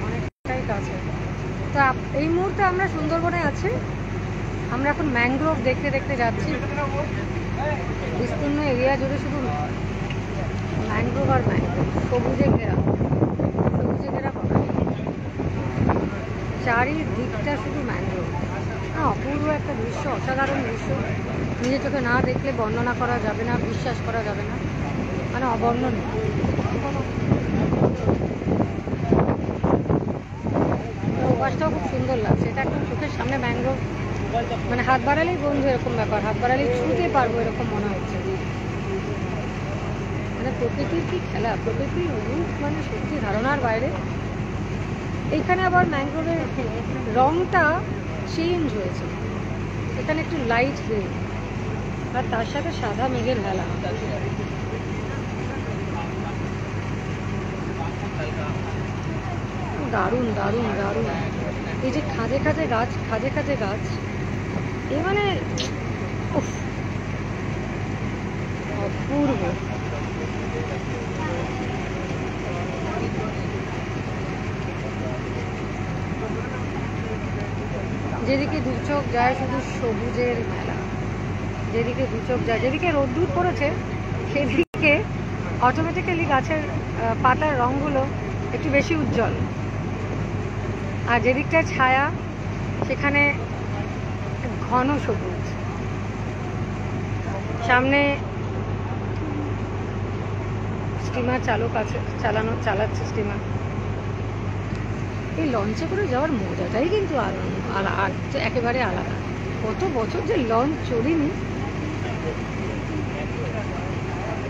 অনেকটাই কাছে। তা এই মুহূর্তে আমরা সুন্দরবনে আছি। আমরা এখন ম্যানগ্রোভ দেখতে দেখতে যাচ্ছি। বিস্তীর্ণ এরিয়া জুড়ে শুধু ম্যানগ্রোভ আর ম্যানগ্রোভ, সবুজে ঘেরা, সবুজে ঘেরা পাবে। চারিদিকটা শুধু ম্যানগ্রোভ। অপূর্ব একটা দৃশ্য, অসাধারণ দৃশ্য। নিজের চোখে না দেখলে বর্ণনা করা যাবে না, বিশ্বাস করা যাবে না, মানে অবর্ণনীয়। ওপাশটাও খুব সুন্দর লাগছে। এটা একদম চোখের সামনে ম্যানগ্রোভ, মানে হাত বাড়ালেই বন্ধু এরকম ব্যাপার, হাত বাড়ালেই ছুঁতে পারবো এরকম মনে হচ্ছে। মানে প্রকৃতির কি খেলা, প্রকৃতির রূপ মানে সত্যি ধারণার বাইরে। এইখানে আবার ম্যানগ্রোভের রংটা চেঞ্জ হয়েছে। এখানে একটু লাইট গ্রিন আর তার সাথে সাদা মেঘের হেলা। দারুণ দারুণ দারুণ। এই যে খাঁজে খাঁজে গাছ, খাঁজে খাঁজে গাছ, এ মানে অপূর্ব। যেদিকে দু চোখ যায় শুধু সবুজের মেলা, যেদিকে দু চোখ যায়, যেদিকে রোদ্দুর পড়েছে সেদিকে অটোমেটিক্যালি গাছের পাতার রঙগুলো একটু বেশি উজ্জ্বল, আর যেদিকটা ছায়া সেখানে ঘন সবুজ। সামনে স্টিমার চালক আছে, চালাচ্ছে স্টিমার। এই লঞ্চে করে যাওয়ার মজাটাই কিন্তু একেবারে আলাদা। কত বছর যে লঞ্চ চড়িনি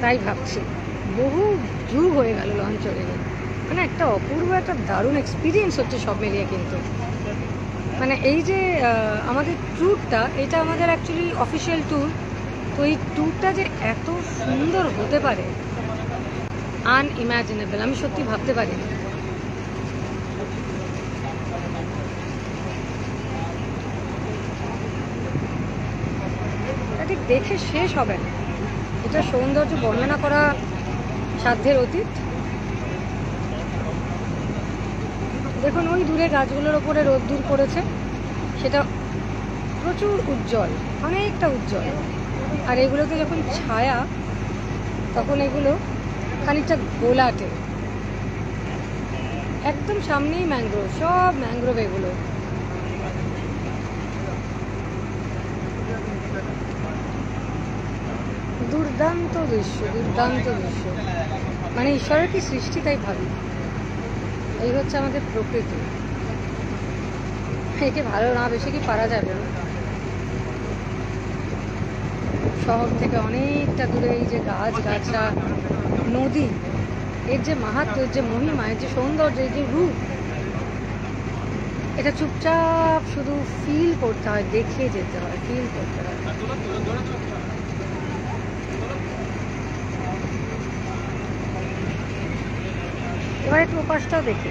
তাই ভাবছি, বহু যুগ হয়ে গেল লঞ্চ চড়িনি। মানে একটা অপূর্ব একটা দারুণ এক্সপিরিয়েন্স হচ্ছে সব মিলিয়ে কিন্তু। মানে এই যে আমাদের ট্যুরটা, এটা আমাদের অ্যাকচুয়ালি অফিসিয়াল ট্যুর। তো এই ট্যুরটা যে এত সুন্দর হতে পারে আনইম্যাজিনেবল, আমি সত্যি ভাবতে পারিনি। ঠিক দেখে শেষ হবে না, এটা সৌন্দর্য বর্ণনা করা সাধ্যের অতীত। দেখুন ওই দূরে গাছগুলোর ওপরে রোদ্দুর পড়েছে, সেটা প্রচুর উজ্জ্বল, অনেকটা উজ্জ্বল। আর এগুলোতে যখন ছায়া, তখন এগুলো খানিকটা গোলাটে। একদম সামনেই ম্যানগ্রোভ, সব ম্যানগ্রোভ এগুলো। দুর্দান্ত দৃশ্য, দুর্দান্ত দৃশ্য। মানে ঈশ্বরের কি সৃষ্টি তাই ভাবি। এই হচ্ছে আমাদের প্রকৃতি, একে ভালো না বেশি কি পারা যাবে। শহর থেকে অনেকটা দূরে এই যে গাছ গাছরা, নদী, এর যে মাহাত্ম্য, এর যে মহিমা, এর যে সৌন্দর্য, এর যে রূপ, এটা চুপচাপ শুধু ফিল করতে হয়, দেখে যেতে হয়, ফিল করতে হয়। এবার একটু ওপাশটাও দেখি।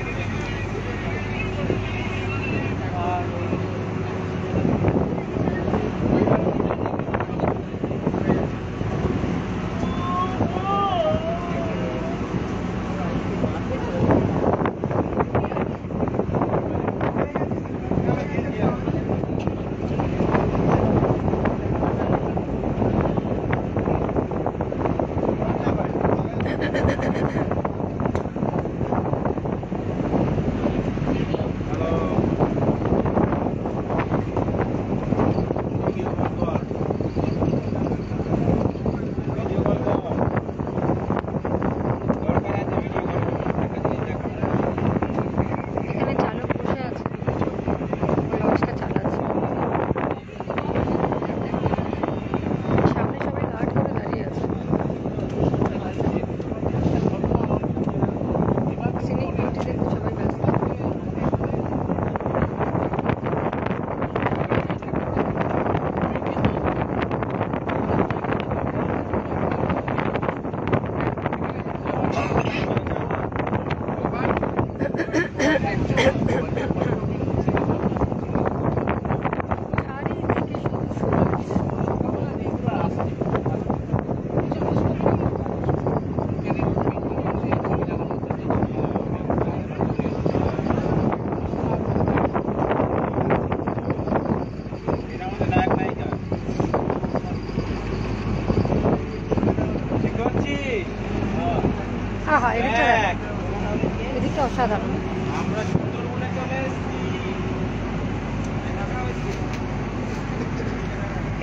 এদিকটা অসাধারণ।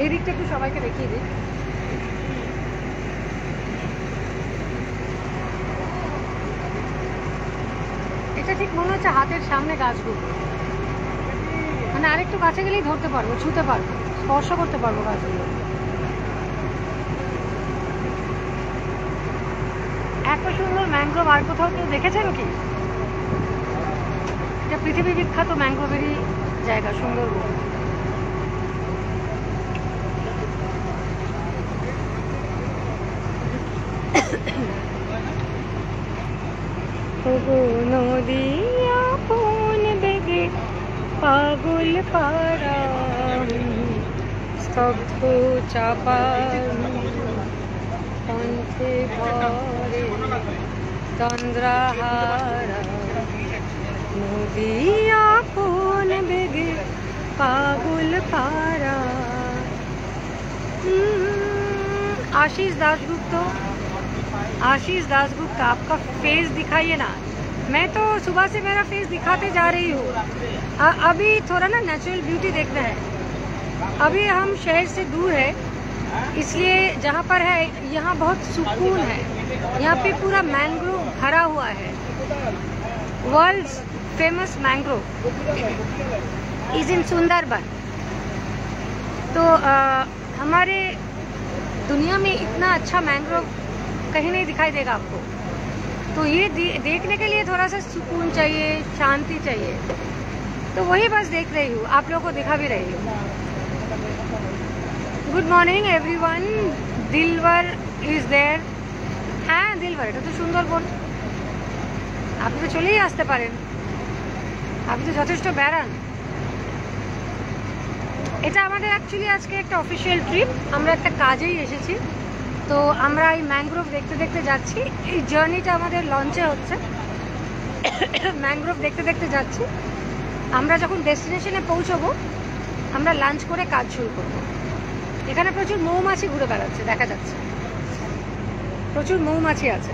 এই দিকটা একটু সবাইকে দেখিয়ে দিই। এটা ঠিক মনে হচ্ছে হাতের সামনে গাছগুলো, মানে আরেকটু কাছে গেলেই ধরতে পারবো, ছুতে পারবো, স্পর্শ করতে পারবো গাছগুলো। এত সুন্দর ম্যাংগ্রোভ আর কোথাও কেউ দেখেছেন কি? এটা পৃথিবী বিখ্যাত ম্যাংগ্রোভেরই জায়গা সুন্দরবন। নদী আপন বেগে পাগল পারা, স্তব্ধ চাপা পন্থে ভরে চন্দ্রহারা, নদী আপন বেগে পাগল পারা। आशीष दासगुप्ता, आपका फेस दिखाइए ना। मैं तो सुबह से मेरा फेस दिखाते जा रही हूँ। अभी थोड़ा ना नेचुरल ब्यूटी देखना है। अभी हम शहर से दूर है, इसलिए जहाँ पर है यहाँ बहुत सुकून है। यहाँ पे पूरा मैंग्रोव भरा हुआ है। World's famous mangrove is in Sundarban. तो हमारे दुनिया में इतना अच्छा मैंग्रोव कहीं नहीं दिखाई देगा आपको। तो ये देखने के लिए थोड़ा सा सुकून चाहिए, शांति चाहिए, तो वही बस देख रही हूँ, आप लोगों को दिखा भी रही हूँ। Good morning everyone. Dilwar is there. हाँ दिलवर, এটা তো সুন্দরবন, আপনি তো চলেই আসতে পারেন, আপনি তো যথেষ্ট বেড়ান। এটা আমাদের অ্যাকচুয়ালি আজকে একটা অফিসিয়াল ট্রিপ, আমরা একটা কাজেই এসেছি। তো আমরা এই ম্যাংগ্রোভ দেখতে দেখতে যাচ্ছি। এই জার্নিটা আমাদের লঞ্চে হচ্ছে, ম্যাংগ্রোভ দেখতে দেখতে যাচ্ছি। আমরা যখন ডেস্টিনেশনে পৌঁছবো আমরা লাঞ্চ করে কাজ শুরু করব। এখানে প্রচুর মৌমাছি ঘুরে বেড়াচ্ছে, দেখা যাচ্ছে প্রচুর মৌমাছি আছে।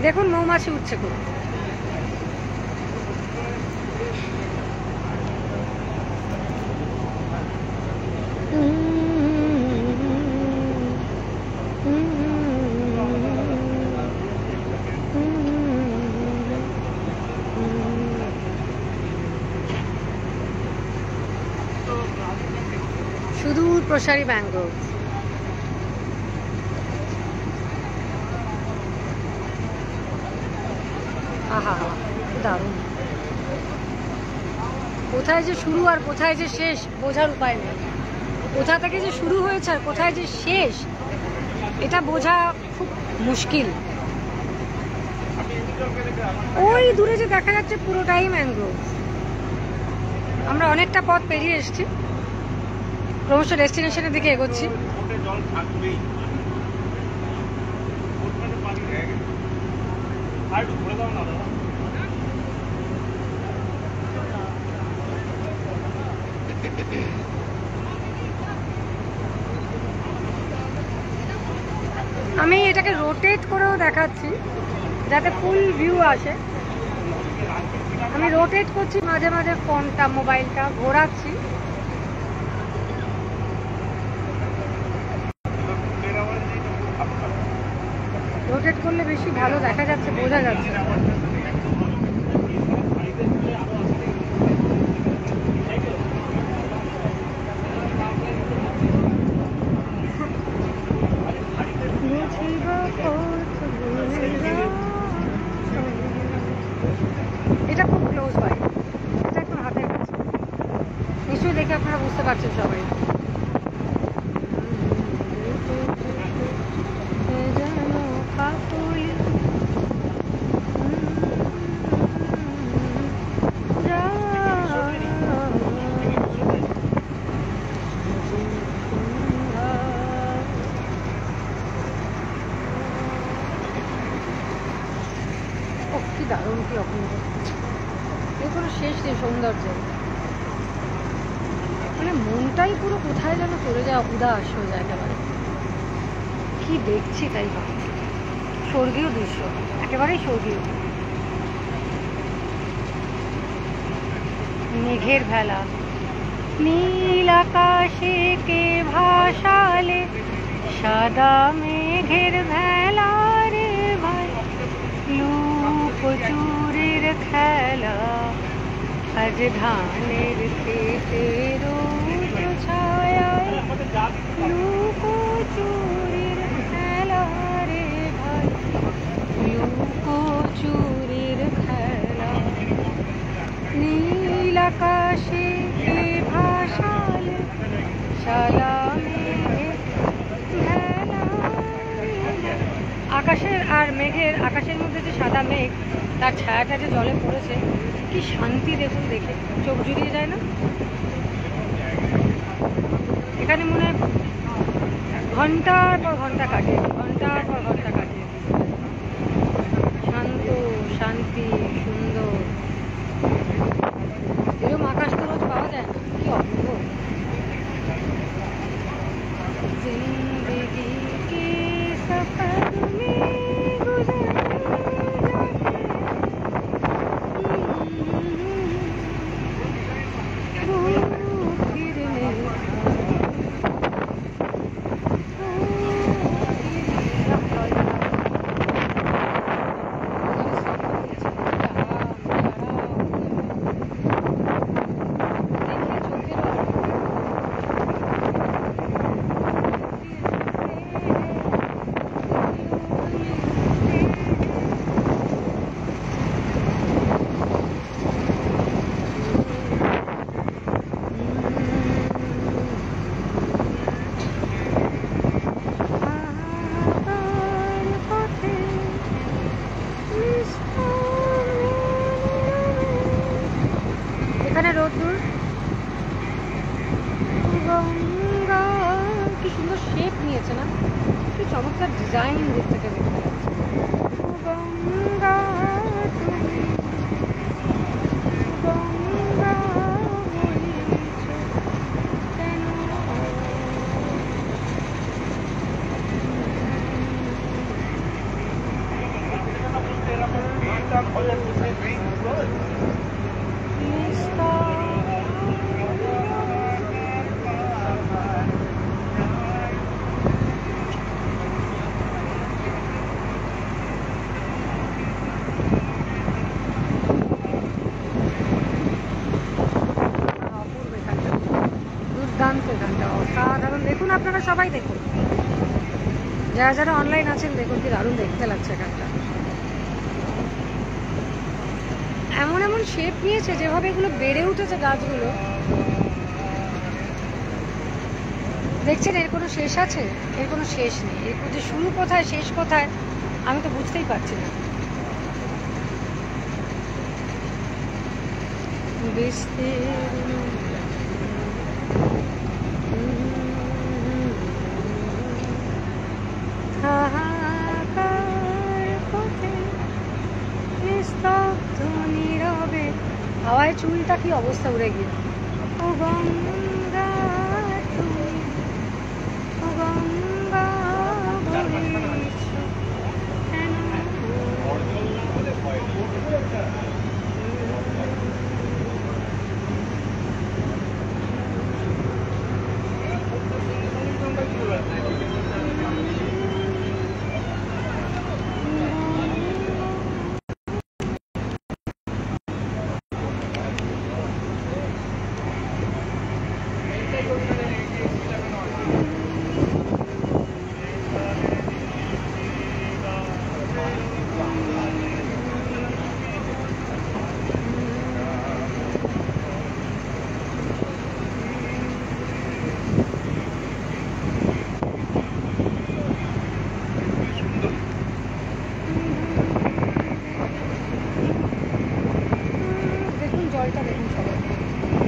দেখুন মৌমাছি উঠছে খুব। সুদূর প্রসারী ম্যাংগ্রোভ। আহা দারুণ। কোথায় যে শুরু আর কোথায় যে শেষ বোঝার উপায় নেই। কোথা থেকে যে শুরু হয়েছে আর কোথায় যে শেষ এটা বোঝা খুব মুশকিল। ওই দূরে যে দেখা যাচ্ছে পুরোটাই ম্যাংগ্রোভ। আমরা অনেকটা পথ পেরিয়ে এসেছি, ক্রমশ ডেস্টিনেশনের দিকে এগোচ্ছি। আমি এটাকে রোটেট করেও দেখাচ্ছি যাতে ফুল ভিউ আসে। আমি রোটেট করছি, মাঝে মাঝে ফোনটা মোবাইলটা ঘোরাচ্ছি। রোটেট করলে বেশি ভালো দেখা যাচ্ছে, বোঝা যাচ্ছে। এটা খুব ক্লোজ বাই, এটা একটু হাতের কাছে। নিশ্চয়ই দেখে আপনারা বুঝতে পারছেন সবাই। কি দারুণ, কি অপূর্ব, এর কোনো শেষ নেই সৌন্দর্য। মানে মনটাই পুরো কোথায় যেন চলে যায়, উদাস হয়ে যায় একেবারে। কি দেখছি তাই ভাব, স্বর্গীয় দৃশ্য, একেবারেই স্বর্গীয়। মেঘের ভেলা, নীল আকাশে কে ভাসালে, সাদা মেঘের ভেলা রে ভাই, লুকোচুরির খেলা, আজ ধানের খেতে রোদ ছায়ায়, লুকোচুরির খেলা রে ভাই, লুকোচুরির খেলা। নীল আকাশে কে ভাসালে, সাদা মেঘের ভেলা। আকাশের আর মেঘের, আকাশের মধ্যে যে সাদা মেঘ, তার ছায়াটা যে জলে পড়েছে, কি শান্তি দেখুন, দেখে চোখ জুড়িয়ে যায় না? এখানে মনে হয় ঘন্টার পর ঘন্টা কাটে, ঘন্টার পর ঘন্টা কাটে। শান্ত, শান্তি, সুন্দর। এরকম আকাশ তো রোজ পাওয়া যায় না, কি অদ্ভুত। জিন্দেগি কে সফর মে গুজর এখানে রোদ্দুর, গঙ্গা কি সুন্দর শেপ নিয়েছে না, কি চমৎকার ডিজাইন দিক থেকে দেখতে লাগছে। গঙ্গা তুমি, গঙ্গা বইছো কেন? দুর্দান্ত গানটা, অসাধারণ। দেখুন আপনারা সবাই দেখুন, যারা যারা অনলাইন আছেন দেখুন, কি দারুণ দেখতে লাগছে গানটা। এমন এমন শেপ নিয়েছে, যেভাবে এগুলো বেড়ে উঠেছে গাছগুলো, দেখছেন এর কোনো শেষ আছে? এর কোনো শেষ নেই। এর যে শুরু কোথায় শেষ কোথায় আমি তো বুঝতেই পারছি না। নীরবে হাওয়ায় চুলটা কি অবস্থা উড়ে গিয়ে। ও গঙ্গা তুমি, ও গঙ্গা বইছো কেন?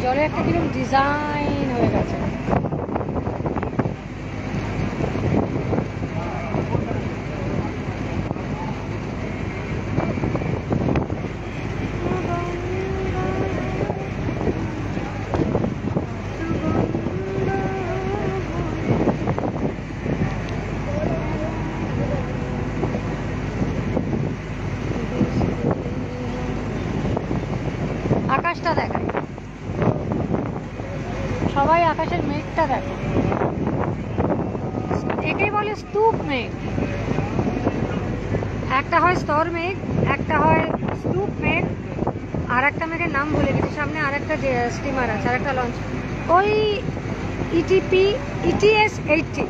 জলে একটা কিরকম ডিজাইন হয়ে গেছে। দেখো, একেই বলে স্তূপ মেঘ। একটা হয় স্তর মেঘ, একটা হয় স্তূপ মেঘ, আর একটা মেঘের নাম ভুলে গেছি। সামনে আর একটা স্টিমার আছে, আর একটা লঞ্চ, ওই ETS 80।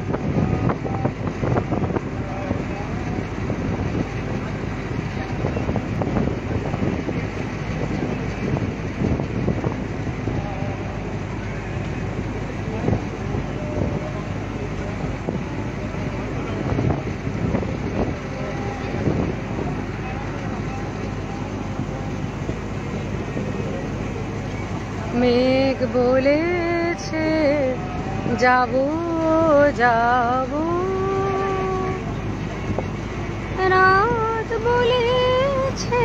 মেঘ বলেছে যাবো যাবো, রাত বলেছে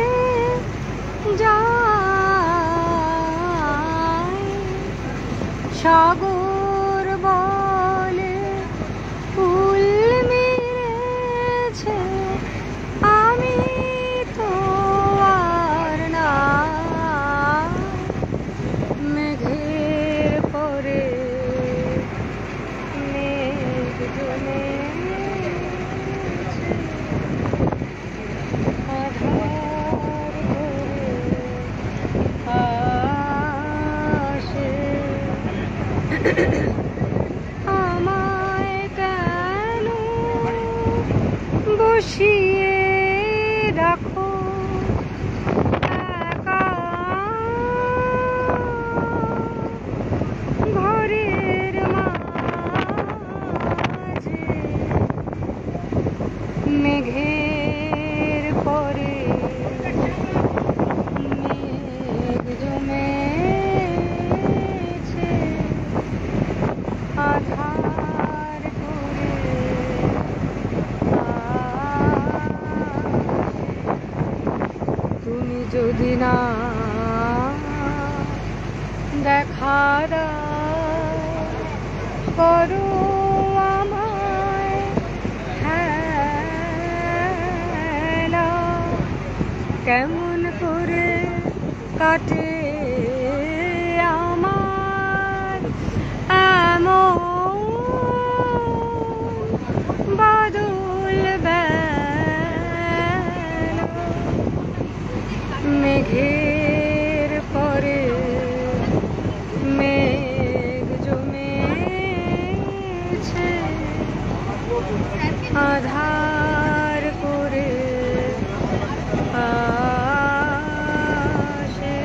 যাই, সাগর বলে ফুল মেরেছে, আমি তো আর না। মেঘের পরে মেঘ জমেছে, আধার করে আসে, আমায় কেন বসিয়ে রাখো একা ঘরের মাঝে। মেঘের পরে মেঘ জমেছে, আধার করে তুমি যদি না দেখা করো আমায় হেলা, কেমন করে কাটে আমার এমন বাদল বেলা। মেঘের পরে মেঘ জমেছে, আধার করে আসে,